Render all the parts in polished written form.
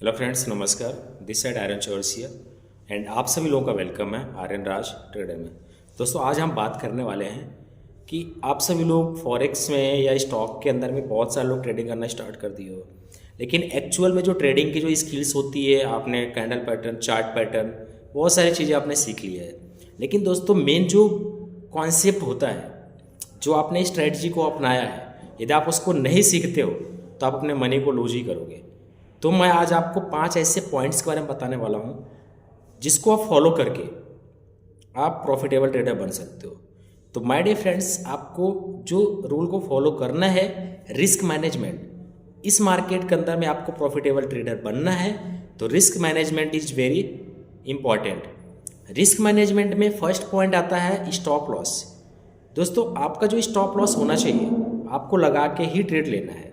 Hello friends, नमस्कार। This side Aryan Chaurasia and आप सभी लोगों का वेलकम है आर्यन राज ट्रेडर में। दोस्तों, आज हम बात करने वाले हैं कि आप सभी लोग फॉरेक्स में या स्टॉक के अंदर में बहुत सारे लोग ट्रेडिंग करना स्टार्ट कर दिए हो, लेकिन एक्चुअल में जो ट्रेडिंग की जो स्किल्स होती है, आपने कैंडल पैटर्न, चार्ट पैटर्न, बहुत सारी चीज़ें आपने सीख लिया है। लेकिन दोस्तों, मेन जो कॉन्सेप्ट होता है, जो आपने स्ट्रेटजी को अपनाया है, यदि आप उसको नहीं सीखते हो तो आप अपने मनी को लूज ही करोगे। तो मैं आज आपको 5 ऐसे पॉइंट्स के बारे में बताने वाला हूँ जिसको आप फॉलो करके आप प्रॉफिटेबल ट्रेडर बन सकते हो। तो माय डियर फ्रेंड्स, आपको जो रूल को फॉलो करना है, रिस्क मैनेजमेंट। इस मार्केट के अंदर में आपको प्रॉफिटेबल ट्रेडर बनना है तो risk management is very important. Risk management में फर्स्ट पॉइंट आता है स्टॉप लॉस। दोस्तों, आपका जो स्टॉप लॉस होना चाहिए, आपको लगा के ही ट्रेड लेना है।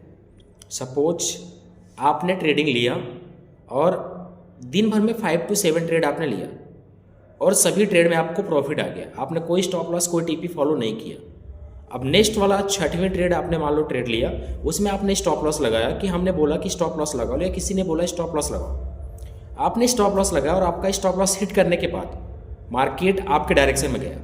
सपोज आपने ट्रेडिंग लिया और दिन भर में 5 to 7 ट्रेड आपने लिया और सभी ट्रेड में आपको प्रॉफिट आ गया, आपने कोई स्टॉप लॉस, कोई टीपी फॉलो नहीं किया। अब नेक्स्ट वाला 6वीं ट्रेड आपने मान लो ट्रेड लिया, उसमें आपने स्टॉप लॉस लगाया कि हमने बोला कि स्टॉप लॉस लगाओ या किसी ने बोला स्टॉप लॉस लगाओ। आपने स्टॉप लॉस लगाया और आपका स्टॉप लॉस हिट करने के बाद मार्केट आपके डायरेक्शन में गया,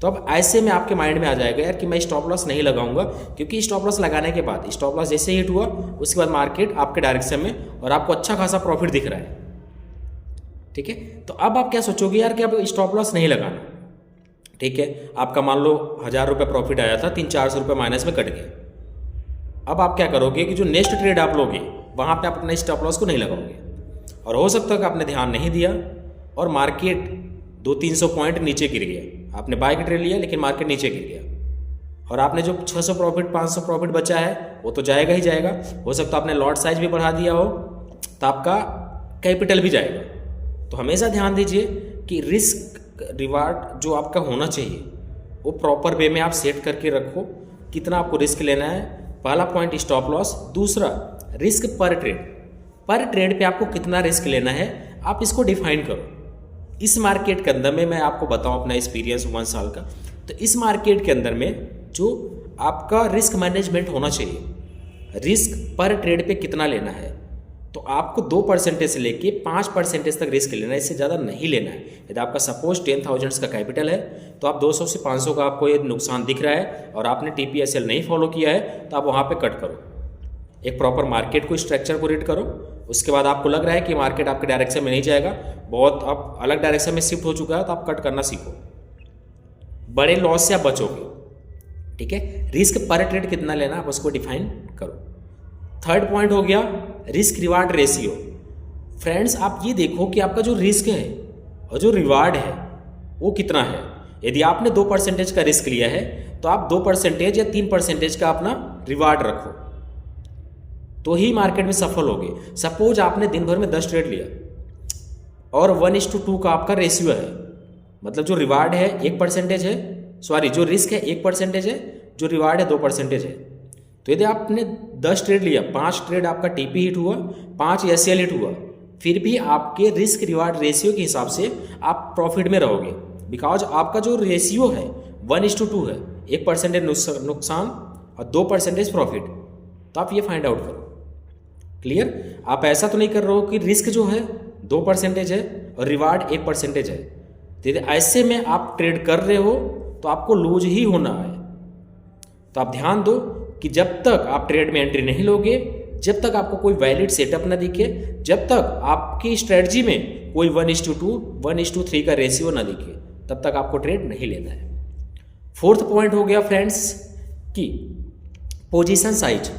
तो अब ऐसे में आपके माइंड में आ जाएगा यार कि मैं स्टॉप लॉस नहीं लगाऊंगा, क्योंकि स्टॉप लॉस लगाने के बाद स्टॉप लॉस जैसे हिट हुआ उसके बाद मार्केट आपके डायरेक्शन में और आपको अच्छा खासा प्रॉफिट दिख रहा है। ठीक है, तो अब आप क्या सोचोगे यार कि अब स्टॉप लॉस नहीं लगाना। ठीक है, आपका मान लो 1000 रुपये प्रॉफिट आया था, 300-400 रुपये माइनस में कट गया। अब आप क्या करोगे कि जो नेक्स्ट ट्रेड आप लोगे वहाँ पे आप अपने स्टॉप लॉस को नहीं लगाओगे, और हो सकता है कि आपने ध्यान नहीं दिया और मार्केट 200-300 पॉइंट नीचे गिर गया। आपने बाय का ट्रेड लिया लेकिन मार्केट नीचे गिर गया और आपने जो 600 प्रॉफिट, 500 प्रॉफिट बचा है वो तो जाएगा ही जाएगा। हो सकता है आपने लॉट साइज भी बढ़ा दिया हो तो आपका कैपिटल भी जाएगा। तो हमेशा ध्यान दीजिए कि रिस्क रिवार्ड जो आपका होना चाहिए वो प्रॉपर वे में आप सेट करके रखो, कितना आपको रिस्क लेना है। पहला पॉइंट स्टॉप लॉस। दूसरा, रिस्क पर ट्रेड पे आपको कितना रिस्क लेना है आप इसको डिफाइन करो। इस मार्केट के अंदर में मैं आपको बताऊं अपना एक्सपीरियंस 1 साल का, तो इस मार्केट के अंदर में जो आपका रिस्क मैनेजमेंट होना चाहिए, रिस्क पर ट्रेड पे कितना लेना है, तो आपको 2% से लेके 5% तक रिस्क लेना है, इससे ज़्यादा नहीं लेना है। यदि आपका सपोज 10,000 का कैपिटल है तो आप 200 से 500 का आपको ये नुकसान दिख रहा है और आपने TPSL नहीं फॉलो किया है तो आप वहाँ पर कट करो। एक प्रॉपर मार्केट को, स्ट्रक्चर को रीड करो। उसके बाद आपको लग रहा है कि मार्केट आपके डायरेक्शन में नहीं जाएगा, बहुत आप अलग डायरेक्शन में शिफ्ट हो चुका है, तो आप कट करना सीखो। बड़े लॉस से आप बचोगे। ठीक है, रिस्क पर ट्रेड कितना लेना आप उसको डिफाइन करो। थर्ड पॉइंट हो गया रिस्क रिवार्ड रेशियो। फ्रेंड्स, आप ये देखो कि आपका जो रिस्क है और जो रिवार्ड है वो कितना है। यदि आपने 2% का रिस्क लिया है तो आप 2% या 3% का अपना रिवार्ड रखो, तो ही मार्केट में सफल होगे। सपोज आपने दिन भर में 10 ट्रेड लिया और 1:2 का आपका रेशियो है, मतलब जो रिवार्ड है 1% है, सॉरी जो रिस्क है 1% है, जो रिवार्ड है 2% है। तो यदि आपने 10 ट्रेड लिया, 5 ट्रेड आपका TP हिट हुआ, 5 SL हिट हुआ, फिर भी आपके रिस्क रिवार्ड रेशियो के हिसाब से आप प्रॉफिट में रहोगे, बिकॉज आपका जो रेशियो है 1:2 है, 1% नुकसान और 2% प्रॉफिट। तो आप ये फाइंड आउट करो। क्लियर? आप ऐसा तो नहीं कर रहे हो कि रिस्क जो है 2% है और रिवार्ड 1% है, तो ऐसे में आप ट्रेड कर रहे हो तो आपको लूज ही होना है। तो आप ध्यान दो कि जब तक आप ट्रेड में एंट्री नहीं लोगे, जब तक आपको कोई वैलिड सेटअप ना दिखे, जब तक आपकी स्ट्रेटजी में कोई 1:2, 1:3 का रेशियो ना दिखे, तब तक आपको ट्रेड नहीं लेना है। फोर्थ पॉइंट हो गया फ्रेंड्स कि पोजीशन साइज।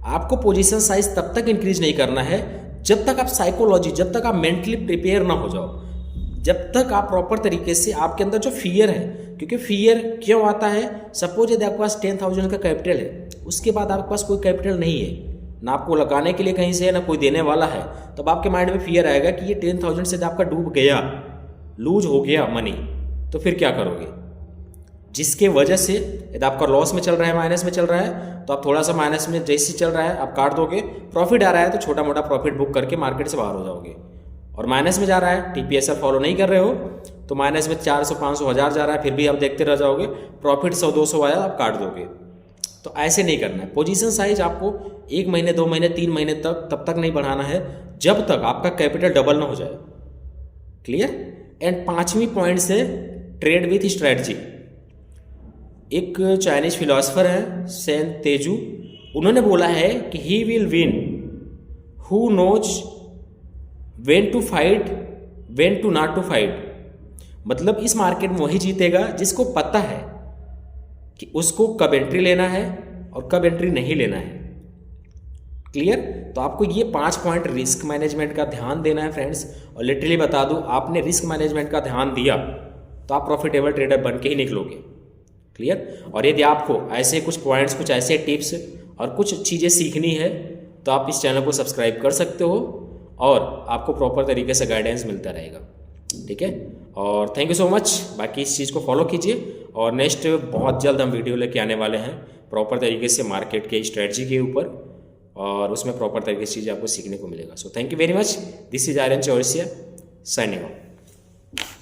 आपको पोजीशन साइज तब तक इंक्रीज नहीं करना है जब तक आप साइकोलॉजी, जब तक आप मेंटली प्रिपेयर ना हो जाओ, जब तक आप प्रॉपर तरीके से, आपके अंदर जो फियर है, क्योंकि फियर क्यों आता है, सपोज यदि आपके पास 10,000 का कैपिटल है, उसके बाद आपके पास कोई कैपिटल नहीं है, ना आपको लगाने के लिए कहीं से है, ना कोई देने वाला है, तब आपके माइंड में फियर आएगा कि ये 10,000 से आपका डूब गया, लूज हो गया मनी, तो फिर क्या करोगे। जिसके वजह से यदि आपका लॉस में चल रहा है, माइनस में चल रहा है, तो आप थोड़ा सा माइनस में जैसे चल रहा है आप काट दोगे। प्रॉफिट आ रहा है तो छोटा मोटा प्रॉफिट बुक करके मार्केट से बाहर हो जाओगे। और माइनस में जा रहा है, TPSL फॉलो नहीं कर रहे हो, तो माइनस में 400, 500, 1000 जा रहा है, फिर भी आप देखते रह जाओगे। प्रॉफिट 100-200 आया, आप काट दोगे। तो ऐसे नहीं करना है। पोजीशन साइज आपको 1 महीने 2 महीने 3 महीने तक तब तक नहीं बढ़ाना है जब तक आपका कैपिटल डबल ना हो जाए। क्लियर। एंड 5वीं पॉइंट से ट्रेड विथ स्ट्रेटजी। एक चाइनीज फिलोसफर है सेन तेजू, उन्होंने बोला है कि he will win who knows when to fight when to not to fight. मतलब इस मार्केट में वही जीतेगा जिसको पता है कि उसको कब एंट्री लेना है और कब एंट्री नहीं लेना है। क्लियर। तो आपको ये 5 पॉइंट रिस्क मैनेजमेंट का ध्यान देना है फ्रेंड्स। और लिटरली बता दूं, आपने रिस्क मैनेजमेंट का ध्यान दिया तो आप प्रॉफिटेबल ट्रेडर बन के ही निकलोगे। क्लियर। और यदि आपको ऐसे कुछ पॉइंट्स, कुछ ऐसे टिप्स और कुछ चीज़ें सीखनी है तो आप इस चैनल को सब्सक्राइब कर सकते हो और आपको प्रॉपर तरीके से गाइडेंस मिलता रहेगा। ठीक है। और थैंक यू सो मच। बाकी इस चीज़ को फॉलो कीजिए और नेक्स्ट बहुत जल्द हम वीडियो लेके आने वाले हैं प्रॉपर तरीके से मार्केट के स्ट्रेटजी के ऊपर, और उसमें प्रॉपर तरीके से चीज़ें आपको सीखने को मिलेगा। So thank you very much. This is Aryan Chaurasia signing of.